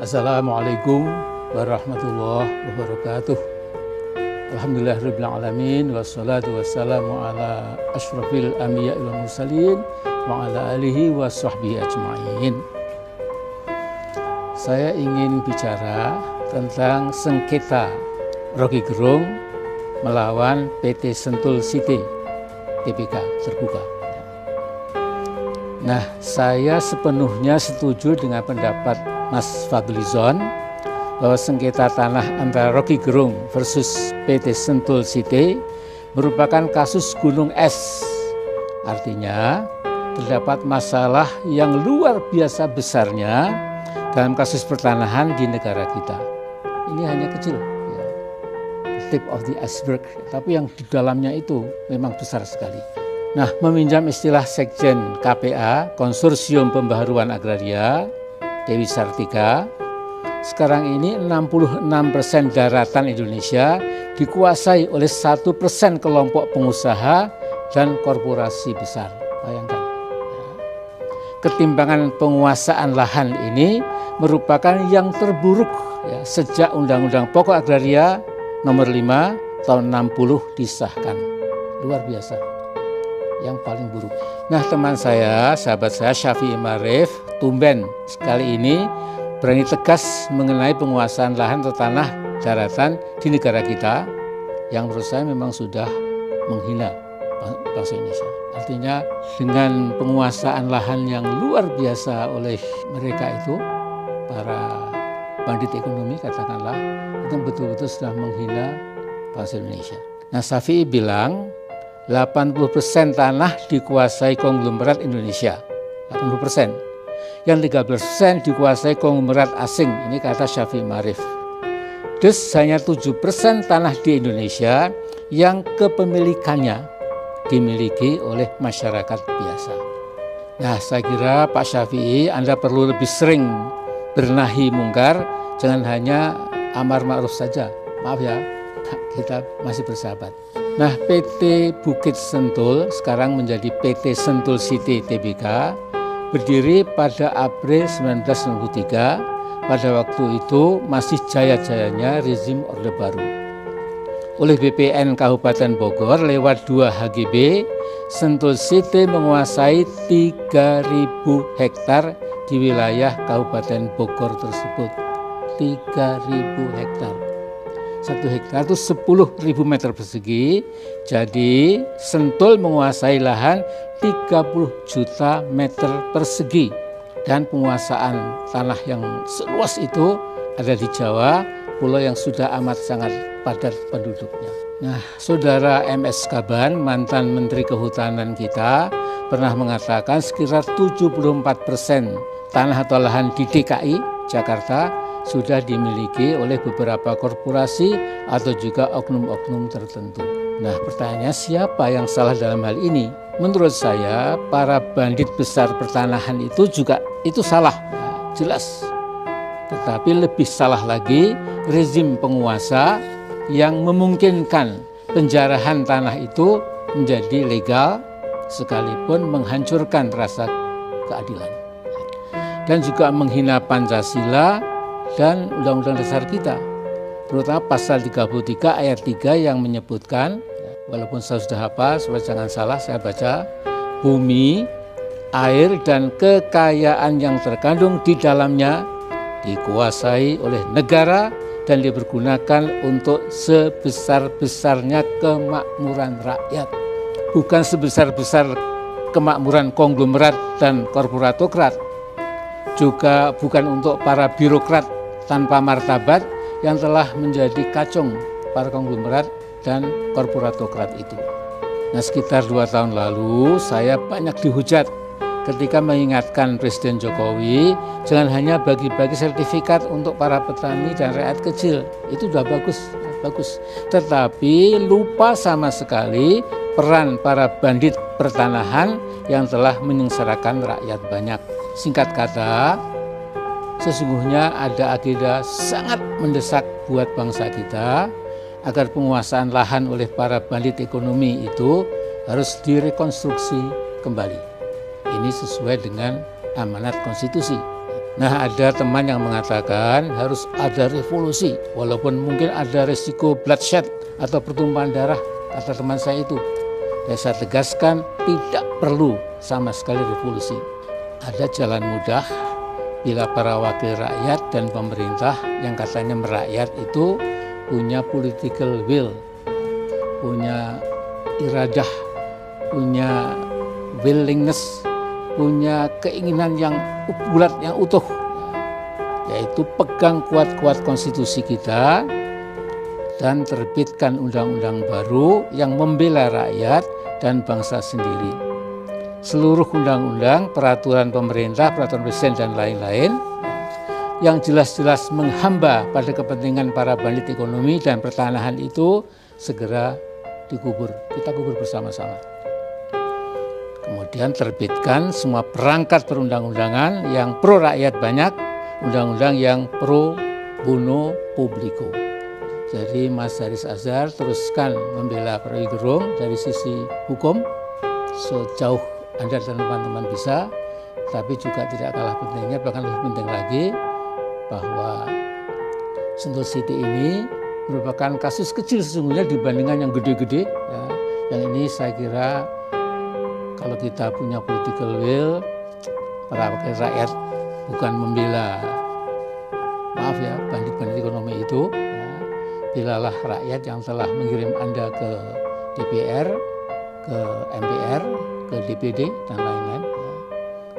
Assalamualaikum warahmatullahi wabarakatuh. Alhamdulillahirabbil alamin wassalatu wassalamu ala asyrafil anbiya'i wal mursalin wa ala alihi wa sahbihi ajmain. Saya ingin bicara tentang sengketa Rocky Gerung melawan PT Sentul City Tbk terbuka. Nah, saya sepenuhnya setuju dengan pendapat Mas Fadlizon bahwa sengketa tanah antara Rocky Gerung versus PT Sentul City merupakan kasus gunung es. Artinya, terdapat masalah yang luar biasa besarnya dalam kasus pertanahan di negara kita. Ini hanya kecil, ya, tip of the iceberg, tapi yang di dalamnya itu memang besar sekali. Nah, meminjam istilah Sekjen KPA, Konsorsium Pembaharuan Agraria, Dewi Sartika, sekarang ini 66% daratan Indonesia dikuasai oleh 1% kelompok pengusaha dan korporasi besar. Bayangkan. Ketimbangan penguasaan lahan ini merupakan yang terburuk ya, sejak Undang-Undang Pokok Agraria nomor 5 tahun 60 disahkan. Luar biasa. Yang paling buruk. Nah, teman saya, sahabat saya Syafi'i Marif, tumben sekali ini berani tegas mengenai penguasaan lahan atau tanah daratan di negara kita yang menurut saya memang sudah menghina bangsa Indonesia. Artinya dengan penguasaan lahan yang luar biasa oleh mereka itu, para bandit ekonomi katakanlah, itu betul-betul sudah menghina bangsa Indonesia. Nah, Syafi'i bilang 80% tanah dikuasai konglomerat Indonesia, 80%. Yang 13% dikuasai konglomerat asing, ini kata Syafi'i Marif. Dus hanya 7% tanah di Indonesia yang kepemilikannya dimiliki oleh masyarakat biasa. Nah, saya kira Pak Syafi'i, Anda perlu lebih sering bernahi mungkar, jangan hanya amar ma'ruf saja. Maaf ya, kita masih bersahabat. Nah, PT Bukit Sentul sekarang menjadi PT Sentul City Tbk, berdiri pada April 1993. Pada waktu itu masih jaya-jayanya rezim Orde Baru. Oleh BPN Kabupaten Bogor lewat 2 HGB, Sentul City menguasai 3.000 hektar di wilayah Kabupaten Bogor tersebut. 3.000 hektar. 1 hektar itu 10.000 meter persegi, jadi Sentul menguasai lahan 30 juta meter persegi. Dan penguasaan tanah yang seluas itu ada di Jawa, pulau yang sudah amat sangat padat penduduknya. Nah, Saudara MS Kaban, mantan Menteri Kehutanan kita, pernah mengatakan sekitar 74% tanah atau lahan di DKI, Jakarta, sudah dimiliki oleh beberapa korporasi atau juga oknum-oknum tertentu. Nah, pertanyaannya siapa yang salah dalam hal ini? Menurut saya, para bandit besar pertanahan itu juga itu salah, jelas. Tetapi lebih salah lagi rezim penguasa yang memungkinkan penjarahan tanah itu menjadi legal sekalipun menghancurkan rasa keadilan. Dan juga menghina Pancasila dan Undang-Undang Dasar kita, terutama pasal 33 ayat 3 yang menyebutkan, walaupun saya sudah hafal, supaya jangan salah saya baca, bumi, air dan kekayaan yang terkandung di dalamnya dikuasai oleh negara dan dipergunakan untuk sebesar-besarnya kemakmuran rakyat, bukan sebesar-besar kemakmuran konglomerat dan korporatokrat, juga bukan untuk para birokrat tanpa martabat yang telah menjadi kacung para konglomerat dan korporatokrat itu. Nah, sekitar 2 tahun lalu saya banyak dihujat ketika mengingatkan Presiden Jokowi jangan hanya bagi-bagi sertifikat untuk para petani dan rakyat kecil. Itu sudah bagus. Tetapi lupa sama sekali peran para bandit pertanahan yang telah menyengsarakan rakyat banyak. Singkat kata, sesungguhnya ada agenda sangat mendesak buat bangsa kita agar penguasaan lahan oleh para bandit ekonomi itu harus direkonstruksi kembali. Ini sesuai dengan amanat konstitusi. Nah, ada teman yang mengatakan harus ada revolusi, walaupun mungkin ada risiko bloodshed atau pertumpahan darah, kata teman saya itu. Dan saya tegaskan tidak perlu sama sekali revolusi. Ada jalan mudah bila para wakil rakyat dan pemerintah yang katanya merakyat itu punya political will, punya iradah, punya willingness, punya keinginan yang bulat, yang utuh, yaitu pegang kuat-kuat konstitusi kita dan terbitkan undang-undang baru yang membela rakyat dan bangsa sendiri. Seluruh undang-undang, peraturan pemerintah, peraturan presiden dan lain-lain yang jelas-jelas menghamba pada kepentingan para bandit ekonomi dan pertanahan itu segera dikubur. Kita kubur bersama-sama. Kemudian terbitkan semua perangkat perundang-undangan yang pro rakyat banyak, undang-undang yang pro bono publico. Jadi Mas Haris Azhar teruskan membela Roky Gerung dari sisi hukum sejauh Anda dan teman-teman bisa, tapi juga tidak kalah pentingnya, bahkan lebih penting lagi, bahwa Sentul City ini merupakan kasus kecil sesungguhnya dibandingkan yang gede-gede. Ya. Yang ini saya kira kalau kita punya political will, para wakil rakyat bukan membela, maaf ya, bandit-bandit ekonomi itu, ya, bilalah rakyat yang telah mengirim Anda ke DPR, ke MPR, ke DPD dan lain-lain. Ya.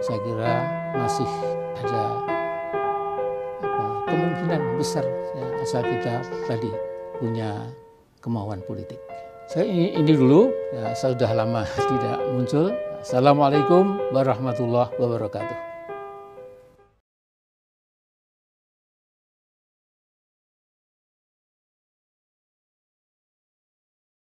Saya kira masih ada kemungkinan besar, ya, asal kita tadi punya kemauan politik. Saya ini dulu, ya, saya sudah lama tidak muncul. Assalamualaikum warahmatullahi wabarakatuh.